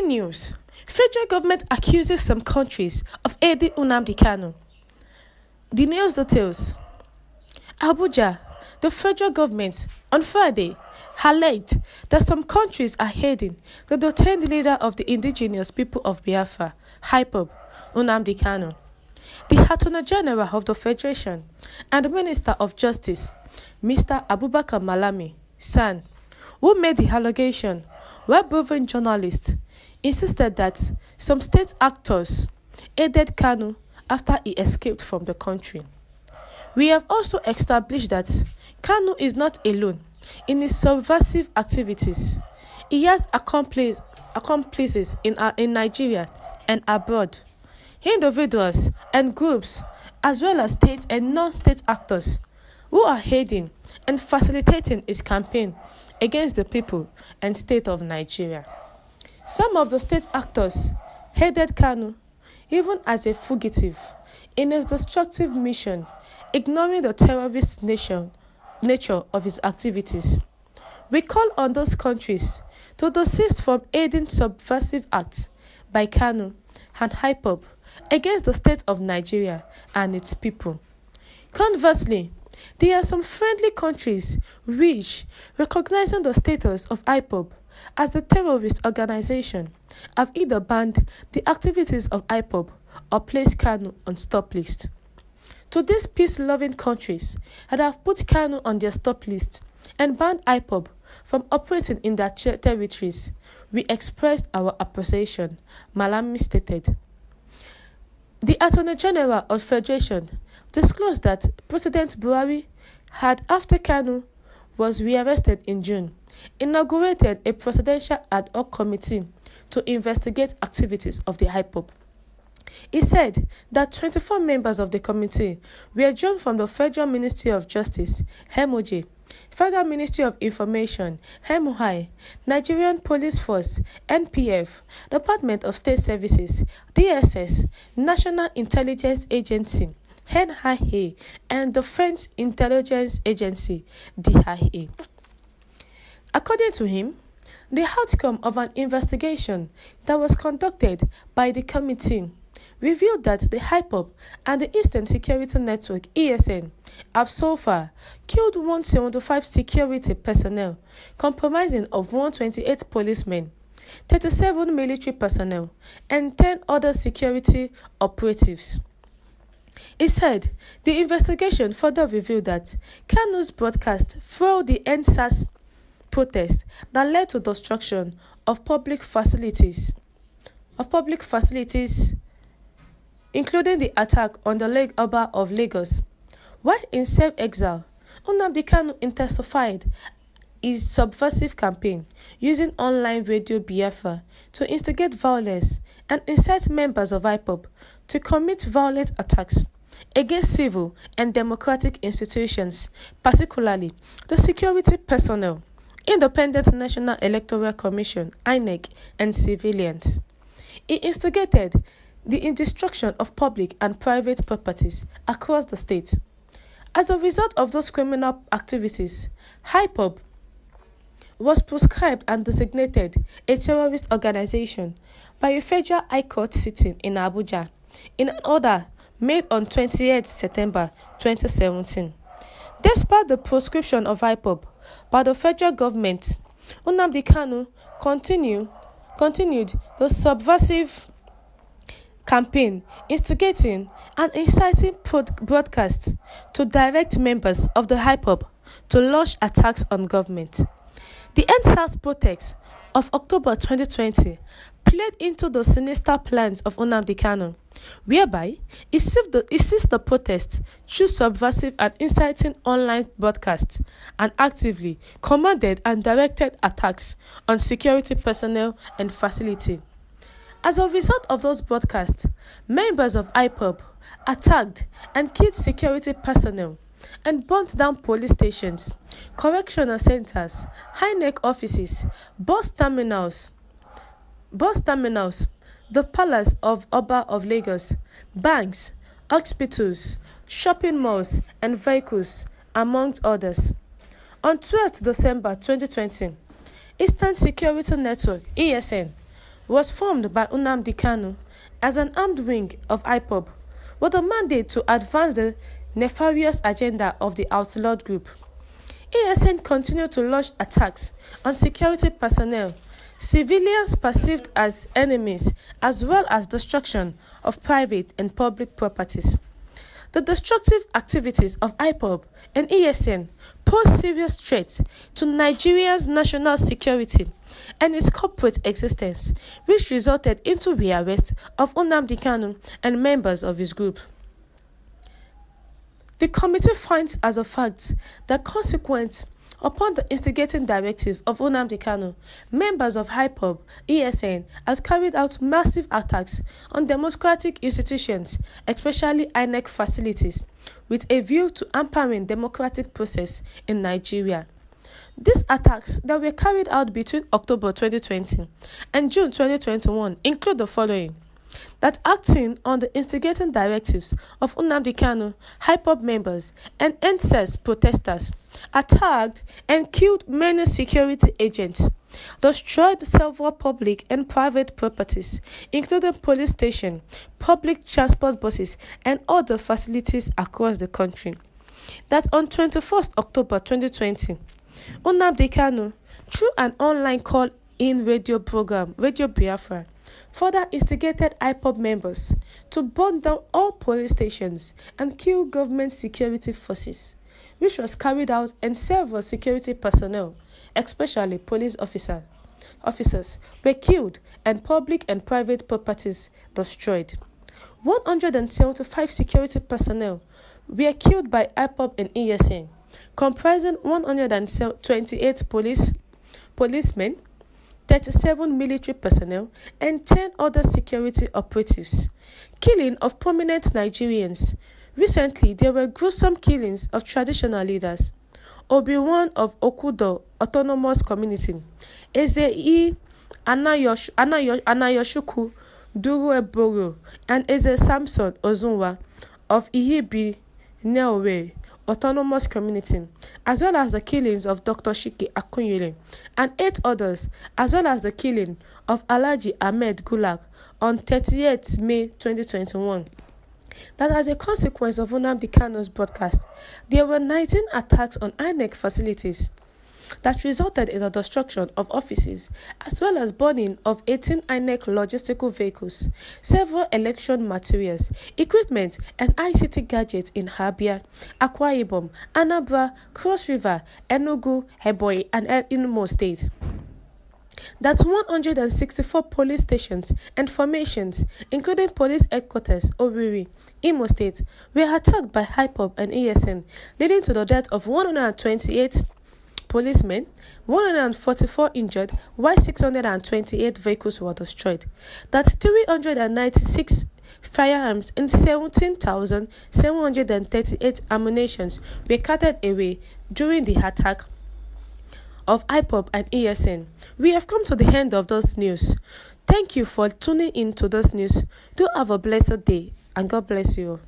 Breaking news. Federal government accuses some countries of aiding Ñnamdi Kanu. The news details. Abuja. The federal government on Friday alleged that some countries are aiding the detained leader of the indigenous people of Biafra, IPOB, Ñnamdi Kanu. The Attorney General of the Federation and the Minister of Justice, Mr. Abubakar Malami, San, who made the allegation, web-proven journalist, insisted that some state actors aided Kanu after he escaped from the country. We have also established that Kanu is not alone in his subversive activities. He has accomplices in Nigeria and abroad, individuals and groups, as well as state and non-state actors who are aiding and facilitating his campaign against the people and state of Nigeria. Some of the state actors aided Kanu even as a fugitive in his destructive mission, ignoring the terrorist nature of his activities. We call on those countries to desist from aiding subversive acts by Kanu and IPOB against the state of Nigeria and its people. Conversely, there are some friendly countries which, recognizing the status of IPOB as a terrorist organization, have either banned the activities of IPOB or placed Kanu on stop list. To these peace-loving countries that have put Kanu on their stop list and banned IPOB from operating in their territories, we expressed our appreciation, Malami stated. The Attorney General of Federation disclosed that President Buhari had, after Kanu was rearrested in June, inaugurated a presidential ad hoc committee to investigate activities of the IPOB. He said that 24 members of the committee were drawn from the Federal Ministry of Justice, MOJ, Federal Ministry of Information, MOI, Nigerian Police Force, NPF, Department of State Services, DSS, National Intelligence Agency, NIA, and Defense Intelligence Agency, DIA. According to him, the outcome of an investigation that was conducted by the committee revealed that the IPOB and the Eastern Security Network (ESN) have so far killed 175 security personnel, comprising of 128 policemen, 37 military personnel, and 10 other security operatives. He said the investigation further revealed that Kanu's broadcast through the NSAS protest that led to destruction of public facilities, including the attack on the Lake Oba of Lagos. While in self-exile, Ñnamdi Kanu intensified his subversive campaign using online radio Biafra to instigate violence and incite members of IPOB to commit violent attacks against civil and democratic institutions, particularly the security personnel, Independent National Electoral Commission (INEC), and civilians. He instigated the destruction of public and private properties across the state. As a result of those criminal activities, IPOB was proscribed and designated a terrorist organization by a federal high court sitting in Abuja in an order made on 28 September 2017. Despite the proscription of IPOB by the federal government, Ñnamdi Kanu continued the subversive campaign, instigating and inciting broadcasts to direct members of the IPOB to launch attacks on government. The NSAS protest of October 2020 played into the sinister plans of Ñnamdi Kanu, whereby he seized the protest through subversive and inciting online broadcasts and actively commanded and directed attacks on security personnel and facility. As a result of those broadcasts, members of IPOB attacked and killed security personnel and burnt down police stations, correctional centers, INEC offices, bus terminals, the Palace of Oba of Lagos, banks, hospitals, shopping malls, and vehicles, among others. On 12 December 2020, Eastern Security Network (ESN) was formed by Ñnamdi Kanu as an armed wing of IPOB with a mandate to advance the nefarious agenda of the outlawed group. ASN continued to launch attacks on security personnel, civilians perceived as enemies, as well as destruction of private and public properties. The destructive activities of IPOB and ASN pose serious threats to Nigeria's national security and its corporate existence, which resulted into the arrest of Ñnamdi Kanu and members of his group. The committee finds as a fact that consequent upon the instigating directive of Ñnamdi Kanu, members of IPOB, ASN have carried out massive attacks on democratic institutions, especially INEC facilities, with a view to hampering democratic process in Nigeria. These attacks that were carried out between October 2020 and June 2021 include the following: that acting on the instigating directives of Ñnamdi Kanu, IPOB members and NSAS protesters attacked and killed many security agents, destroyed several public and private properties, including police stations, public transport buses, and other facilities across the country. That on 21st October 2020, Ñnamdi Kanu, through an online call-in radio program, Radio Biafra, further instigated IPOB members to burn down all police stations and kill government security forces, which was carried out, and several security personnel, especially police officers, were killed and public and private properties destroyed. 175 security personnel were killed by IPOB and ASN, comprising 128 policemen, 37 military personnel, and 10 other security operatives. Killing of prominent Nigerians. Recently, there were gruesome killings of traditional leaders. Obi-Wan of Okudo Autonomous Community, Eze Anayoshuku Duru Eboro, and Eze Samson Ozunwa of Ihibi Neowe Autonomous Community, as well as the killings of Dr. Shiki Akunyele and 8 others, as well as the killing of Alhaji Ahmed Gulag on 30th May 2021. That as a consequence of Ñnamdi Kanu's broadcast, there were 19 attacks on INEC facilities that resulted in the destruction of offices, as well as burning of 18 INEC logistical vehicles, several election materials, equipment, and ICT gadgets in Abia, Akwa Ibom, Anambra, Cross River, Enugu, Ebonyi, and Imo State. That 164 police stations and formations, including police headquarters, Owerri, Imo State, were attacked by IPOB and ASN, leading to the death of 128 policemen, 144 injured, while 628 vehicles were destroyed. That 396 firearms and 17,738 ammunition were carted away during the attack of IPOB and ASN. We have come to the end of this news. Thank you for tuning in to this news. Do have a blessed day, and God bless you.